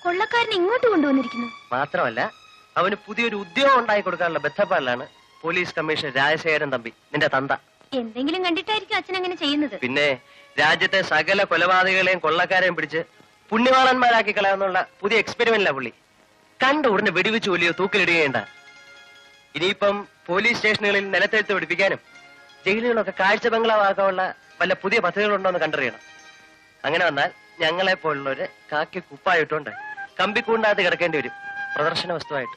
കൊള്ളക്കാരൻ ഇങ്ങോട്ട് കൊണ്ടുവന്നിരിക്കുന്നു. മാത്രമല്ല അവന് പുതിയൊരു ഉദ്യോഗം ഉണ്ടായി കൊടുക്കാനുള്ള ബന്ധപ്പാടിലാണ് പോലീസ് കമ്മീഷണർ രാജശേഖരൻ തമ്പി, നിന്റെ തന്ത. എന്തെങ്കിലും കണ്ടിട്ടായിരിക്കും അച്ഛൻ അങ്ങനെ ചെയ്യുന്നത്. പിന്നെ രാജ്യത്തെ സകല കൊലപാതകളെയും കൊള്ളക്കാരെയും പിടിച്ച് പുണ്യവാളന്മാരാക്കി കളയാന്നുള്ള പുതിയ എക്സ്പെരിമെന്റിലാ പുള്ളി. കണ്ട ഉടനെ വെടിവെച്ച് കൊല്ലിയോ തൂക്കിലിടുകയുണ്ട. ഇനിയിപ്പം പോലീസ് സ്റ്റേഷനുകളിൽ നിലത്തെഴുത്ത് പിടിപ്പിക്കാനും ജയിലുകളൊക്കെ കാഴ്ച ബംഗ്ലാവാക്കാനുള്ള വല്ല പുതിയ പദ്ധതികളുണ്ടോ എന്ന് കണ്ടറിയണം. അങ്ങനെ വന്നാൽ ഞങ്ങളെ പോലുള്ളവര് കാക്കി കുപ്പായിട്ടുണ്ട് കമ്പിക്കൂണ്ടാത്ത് കിടക്കേണ്ടി വരും, പ്രദർശന വസ്തുവായിട്ട്.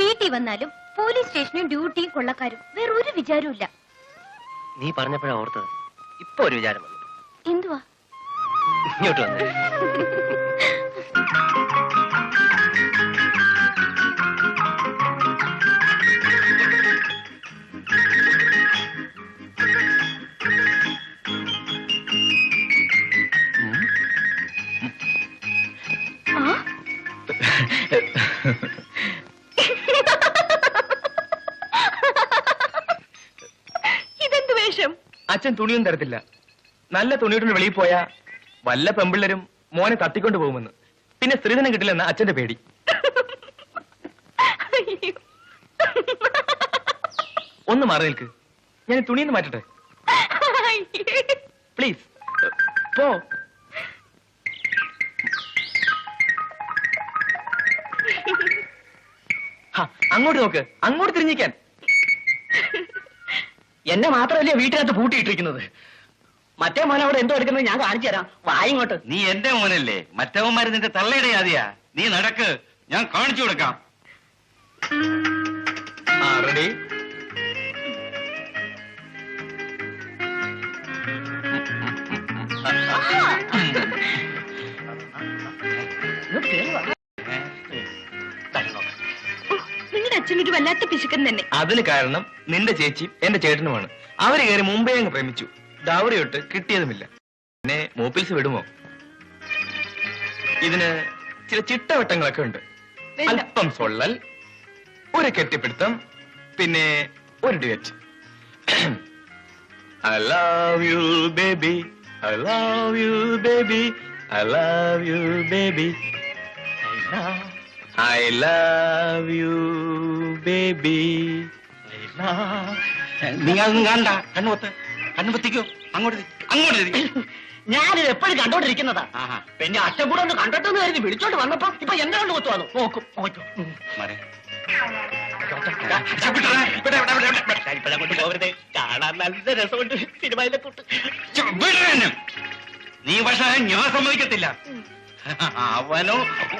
വീട്ടിൽ വന്നാലും പോലീസ് സ്റ്റേഷനും ഡ്യൂട്ടിയും കൊള്ളക്കാരും വേറൊരു വിചാരവും ഇല്ല. നീ പറഞ്ഞപ്പോഴാ ഓർത്തത്, ഇപ്പൊ ഒരു വിചാരം വന്നു. എന്തുവാ? ഇങ്ങോട്ട് വന്നേ. ഇതെന്ത് വേഷം? അച്ഛൻ തുണിയൊന്നും തരത്തില്ല. നല്ല തുണിയുടെ വെളിയിൽ പോയാ വല്ല പെമ്പിള്ളരും മോനെ തട്ടിക്കൊണ്ട് പോകുമെന്ന്, പിന്നെ സ്ത്രീധനം കിട്ടില്ലെന്ന അച്ഛന്റെ പേടി. ഒന്ന് മാറി നിൽക്ക്, ഞാൻ തുണിയൊന്ന് മാറ്റട്ടെ പ്ലീസ്. പോ. അങ്ങോട്ട് നോക്ക്, അങ്ങോട്ട് തിരിഞ്ഞിക്കാൻ. എന്നെ മാത്രമല്ലേ വീട്ടിനകത്ത് പൂട്ടിയിട്ടിരിക്കുന്നത്. മറ്റേ മോൻ അവിടെ എന്തോ എടുക്കുന്നത് ഞാൻ കാണിച്ചു തരാം. വായിങ്ങോട്ട്. നീ എന്റെ മോനല്ലേ, മറ്റവന്മാര് നിന്റെ തള്ളയുടെ ആദ്യാ. നീ നടക്ക്, ഞാൻ കാണിച്ചു കൊടുക്കാം. റെഡി? നിങ്ങളുടെ അച്ഛനൊരു വല്ലാത്ത പിശുക്കൻ തന്നെ. അതിന് കാരണം നിന്റെ ചേച്ചിയും എന്റെ ചേട്ടനുമാണ്. അവര് കയറി മുമ്പേ അങ്ങ് പ്രേമിച്ചു, ഡൗറിയൊട്ട് കിട്ടിയതുമില്ല. പിന്നെ മൂപ്പിൽസ് വിടുമോ? ഇതിന് ചില ചിട്ടവട്ടങ്ങളൊക്കെ ഉണ്ട്. അല്പം സൊള്ളൽ, ഒരു കെട്ടിപ്പിടുത്തം, പിന്നെ ഒരു duet. I love you baby, I love you baby, I love you baby, I love you baby, I love. നീ അതൊന്നും കാണണ്ട, കണ്ണുപത്ത് കണ്ണുപത്തിക്കോ. അങ്ങോട്ട് ഞാനിത് എപ്പോഴും കണ്ടോണ്ടിരിക്കുന്നതാ. പിന്നെ അച്ഛൻ കൂടെ ഒന്ന് കണ്ടിട്ടെന്ന് കരുതി വിളിച്ചോണ്ട് വന്നപ്പോ ഇപ്പൊ എന്റെ കണ്ടു കൊത്തുവാന്നു. നോക്കും കാണാൻ നല്ല രസമുണ്ട് സിനിമയിലെ കൂട്ട്. നീ പക്ഷേ ഞാൻ സമ്മതിക്കത്തില്ല. അവനോ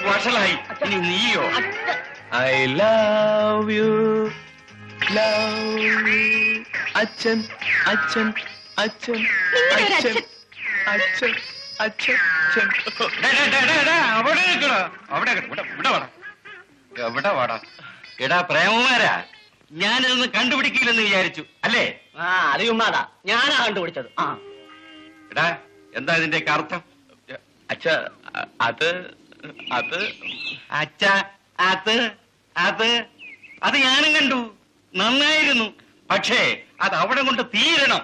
വഷളായി, ഇനി നീയോ? I love you, love you. അച്ഛൻ അച്ഛൻ അച്ഛൻ അച്ഛൻ അച്ഛൻ അച്ഛൻ. അവിടെ നിൽക്കണോ? അവിടെ എവിടെ വാടാ? എടാ പ്രേമമാരാ, ഞാനിതൊന്നും കണ്ടുപിടിക്കില്ലെന്ന് വിചാരിച്ചു അല്ലേ? അറിയുമാതാ, ഞാനാ കണ്ടുപിടിച്ചത്. എടാ, എന്താ ഇതിന്റെയൊക്കെ അർത്ഥം? അച്ഛ അത് അത് അച്ഛ അത് അത് അത് ഞാനും കണ്ടു, നന്നായിരുന്നു. പക്ഷേ അത് അവിടെ കൊണ്ട് തീരണം.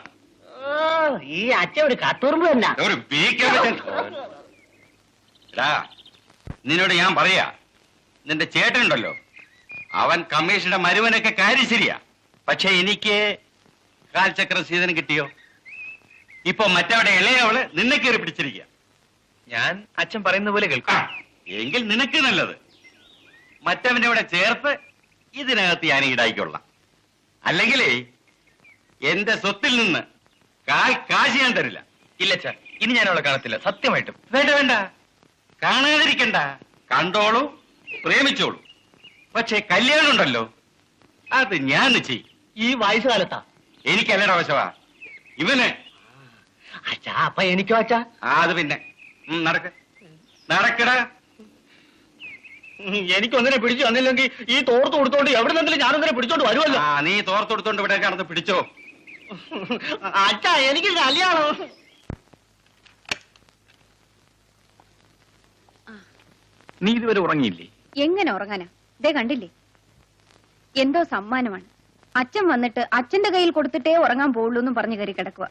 ഈ അച്ഛൻ ഒരു കട്ടുറുമ്പ് തന്നെ. ഒരു നിന്നോട് ഞാൻ പറയാ, നിന്റെ ചേട്ടനുണ്ടല്ലോ, അവൻ കമ്മീഷന്റെ മരുവനൊക്കെ കാര്യം ശരിയാ. പക്ഷെ എനിക്ക് കാൽചക്ര സീതനം കിട്ടിയോ? ഇപ്പൊ മറ്റവിടെ ഇളയവള് നിന്നെ കയറി പിടിച്ചിരിക്കുക. ഞാൻ അച്ഛൻ പറയുന്ന പോലെ കേൾക്കാം. എങ്കിൽ നിനക്ക് നല്ലത് മറ്റവനെ ഇവിടെ ചേർത്ത് ഇതിനകത്ത് ഞാൻ ഈടായിക്കൊള്ളാം. അല്ലെങ്കിലേ എന്റെ സ്വത്തിൽ നിന്ന് കാശ് ഞാൻ തരില്ല. ഇല്ല അച്ഛാ, ഇനി ഞാൻ അവളെ കാണത്തില്ല, സത്യമായിട്ടും. വേണ്ട വേണ്ട, കാണാതിരിക്കണ്ട, കണ്ടോളൂ, പ്രേമിച്ചോളൂ. പക്ഷെ കല്യാണം ഉണ്ടല്ലോ, അത് ഞാൻ ചെയ്യും. ഈ വയസ്സുകാലത്താ? എനിക്കല്ലട വശവാ ഇവന്. അച്ഛാ, അപ്പൊ എനിക്കോ അച്ഛാ? അത് പിന്നെ നടക്ക നടക്കടാ. എനിക്കൊന്നിനെ പിടിച്ചു വന്നില്ലെങ്കിൽ ഈ തോർത്ത് കൊടുത്തോണ്ട് എവിടെ നിന്നെങ്കിലും ഞാനൊന്നിനെ പിടിച്ചോണ്ട് വരുമല്ലോ. നീ തോർത്ത് കൊടുത്തോണ്ട് ഇവിടെ കാണുന്നത് പിടിച്ചോ. അച്ഛാ, എനിക്ക് കല്യാണം. നീ ഇതുവരെ ഉറങ്ങിയില്ലേ? എങ്ങനെ ഉറങ്ങാനാ? ദേ കണ്ടില്ലേ, എന്തോ സമ്മാനമാണ്. അച്ഛൻ വന്നിട്ട് അച്ഛന്റെ കയ്യിൽ കൊടുത്തിട്ടേ ഉറങ്ങാൻ പോവുള്ളൂ എന്നും പറഞ്ഞു കയറി കിടക്കുക.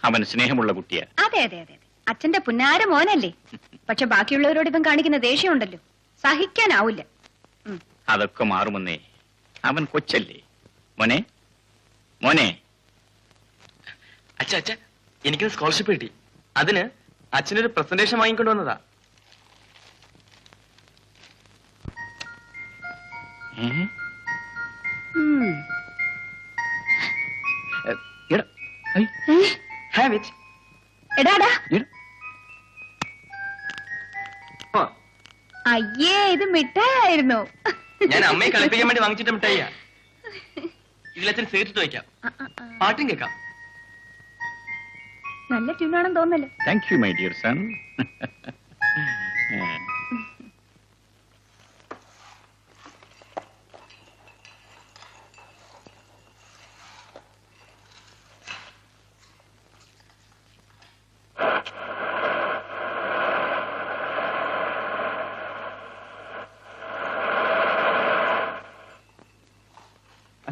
അവൻ സ്നേഹമുള്ള കുട്ടിയാ. അതെ അതെ അതെ അതെ, അച്ഛന്റെ പുന്നാര മോനല്ലേ. പക്ഷെ ബാക്കിയുള്ളവരോട് ഇതും കാണിക്കുന്ന ദേഷ്യമുണ്ടല്ലോ, സഹിക്കാനാവില്ല. അതൊക്കെ മാറുമെന്നേ. അവൻ കൊച്ചല്ലേ. മോനെ മോനെ. അച്ഛ അച്ഛ, എനിക്കൊരു സ്കോളർഷിപ്പ് കിട്ടി. അതിന് അച്ഛനൊരു പ്രസന്റേഷൻ വാങ്ങിക്കൊണ്ട് വന്നതാ. Have it. എടാടാ, അയ്യേ, ഇത് മിഠായിരുന്നു. ഞാൻ അമ്മയെ കളിപ്പിക്കാൻ വേണ്ടി വാങ്ങിച്ചിട്ട് മിഠായിയാ. ഇതിലച്ഛൻ സീറ്റിട്ട് വയ്ക്കാം, പാട്ടും കേൾക്കാം. നല്ല ട്യൂണാണെന്ന് തോന്നല്ലോ. Thank you my dear son.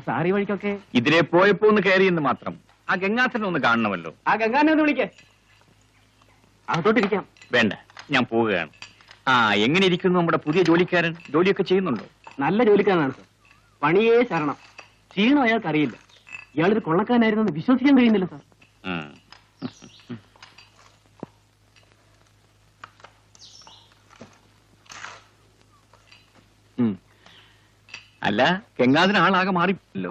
സാറി വഴിക്കൊക്കെ ഇതിലെ പോയപ്പോ ഒന്ന് കയറിയെന്ന് മാത്രം. ആ ഗംഗാധരനെ ഒന്ന് കാണണമല്ലോ. ആ ഗംഗാനെ ഒന്ന് വിളിക്കേ. അകത്തോട്ടിരിക്കാം. വേണ്ട, ഞാൻ പോവുകയാണ്. ആ, എങ്ങനെ ഇരിക്കുന്നു നമ്മുടെ പുതിയ ജോലിക്കാരൻ? ജോലിയൊക്കെ ചെയ്യുന്നുണ്ടോ? നല്ല ജോലിക്കാരനാണ് സാർ. പണിയേ ശരണം. ക്ഷീണം അയാൾക്ക് അറിയില്ല. ഇയാളൊരു കൊള്ളക്കാരനായിരുന്നെന്ന് വിശ്വസിക്കാൻ കഴിയുന്നില്ല സാർ. അല്ല, ഗംഗാധരൻ ആളാകെ മാറിപ്പല്ലോ.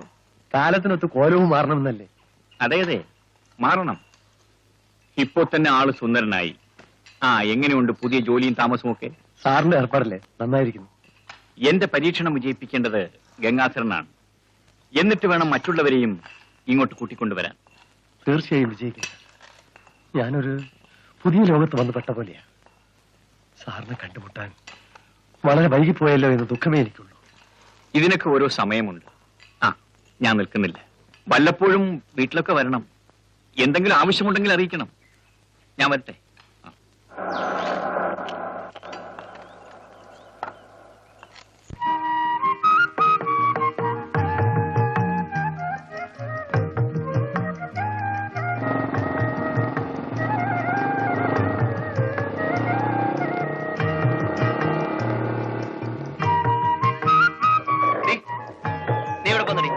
കാലത്തിനൊത്ത് കോലവും മാറണമെന്നല്ലേ? അതെ അതെ, മാറണം. ഇപ്പോ തന്നെ ആള് സുന്ദരനായി. ആ, എങ്ങനെയുണ്ട് പുതിയ ജോലിയും താമസവും ഒക്കെ? സാറിന്റെ ഏർപ്പാടല്ലേ, നന്നായിരിക്കുന്നു. എന്റെ പരീക്ഷണം വിജയിപ്പിക്കേണ്ടത് ഗംഗാധരനാണ്. എന്നിട്ട് വേണം മറ്റുള്ളവരെയും ഇങ്ങോട്ട് കൂട്ടിക്കൊണ്ടുവരാൻ. തീർച്ചയായും വിജയിക്കും. ഞാനൊരു പുതിയ ലോകത്ത് വന്ന് പെട്ട പോലെയാ. സാറിനെ കണ്ടുമുട്ടാൻ വളരെ വൈകിപ്പോയല്ലോ എന്ന് ദുഃഖമേ എനിക്കുള്ളൂ. ഇതിനൊക്കെ ഓരോ സമയമുണ്ട്. ആ, ഞാൻ നിൽക്കുന്നില്ല. വല്ലപ്പോഴും വീട്ടിലൊക്കെ വരണം. എന്തെങ്കിലും ആവശ്യമുണ്ടെങ്കിൽ അറിയിക്കണം. ഞാൻ വരട്ടെ. നീ ഇവിടെ പോന്നടി.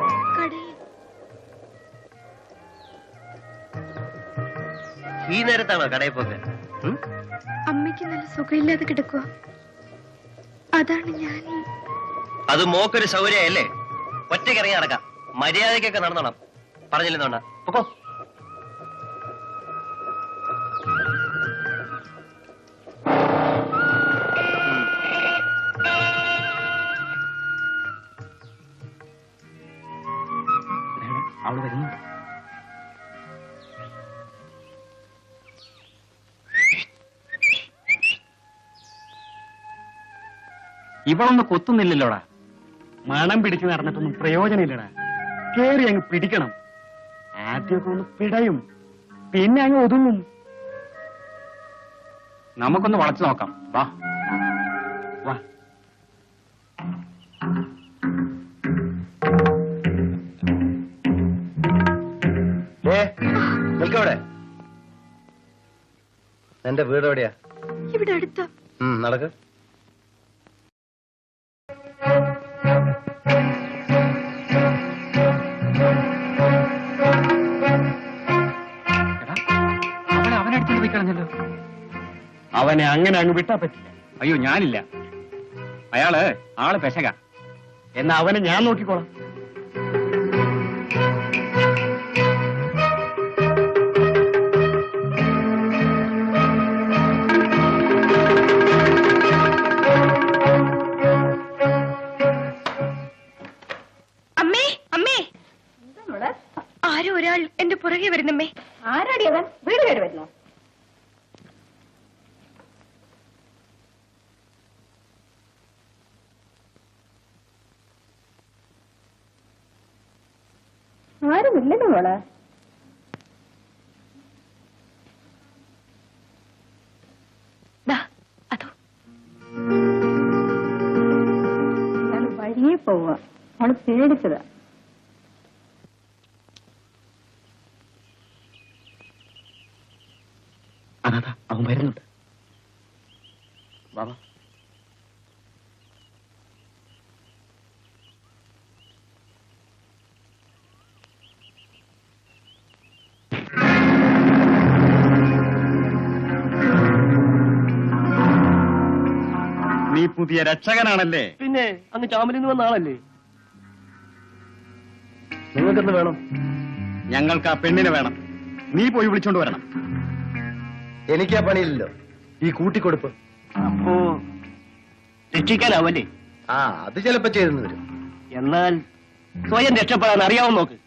ഈ നേരത്താണോ കടയിൽ പോക്ക്? അമ്മയ്ക്ക് നല്ല സുഖമില്ലാതെ കിടക്കുക. അതാണ് ഞാൻ. അത് മോക്കൊരു സൗകര്യമല്ലേ? ഒറ്റയ്ക്ക് ഇറങ്ങി നടക്കാം. മര്യാദക്കൊക്കെ നടന്നോളാം. പറഞ്ഞില്ലെന്നോണ്ട പൊക്കോ. അവള് വരുന്നു. ഇവളൊന്ന് കൊത്തുന്നില്ലല്ലോടാ. മണം പിടിച്ച് നടന്നിട്ടൊന്നും പ്രയോജനമില്ലടാ. കേറി അങ്ങ് പിടിക്കണം. ആദ്യമൊക്കെ ഒന്ന് പിടയും, പിന്നെ അങ്ങ് ഒതുങ്ങും. നമുക്കൊന്ന് വളച്ചു നോക്കാം. വാ വാ. നിൽക്കവിടെ. എന്റെ വീട് എവിടെയാ? ഇവിടെ അടുത്ത. നടക്ക്. അവനടുത്തോട്ട് പോയി കളഞ്ഞല്ലോ. അവനെ അങ്ങനെ അങ്ങ് വിട്ടാ പറ്റില്ല. അയ്യോ, ഞാനില്ല. ആള് പെശക. എന്നാ അവനെ ഞാൻ നോക്കിക്കോളാം. അമ്മേ, അമ്മേ, ആരോ ഒരാൾ എന്റെ പുറകെ വരുന്നമ്മേ. ആരാടി അവൻ? വീട് കയറി വരുന്നു. ആരുമില്ലല്ലോ മോളെ. അതോ ഞാൻ വഴിയെ പോവാ. അവള് പേടിച്ചതാ. അതാ അവൻ വരുന്നുണ്ട്. ബാബാ നീ പുതിയ രക്ഷകനാണല്ലേ? പിന്നെ അങ്ങ് ചാമലിൽ നിന്ന് വന്ന ആളല്ലേ? നിങ്ങൾക്കെന്ത് വേണം? ഞങ്ങൾക്ക് ആ പെണ്ണിനെ വേണം. നീ പോയി വിളിച്ചോണ്ട് വരണം. എനിക്ക് ആ പണിയില്ലല്ലോ, ഈ കൂട്ടിക്കൊടുപ്പ്. അപ്പോ രക്ഷിക്കാനാവല്ലേ? ആ അത് ചിലപ്പോ ചെയ്തെന്ന് വരും. എന്നാൽ സ്വയം രക്ഷപ്പെടാൻ അറിയാവും നോക്ക്.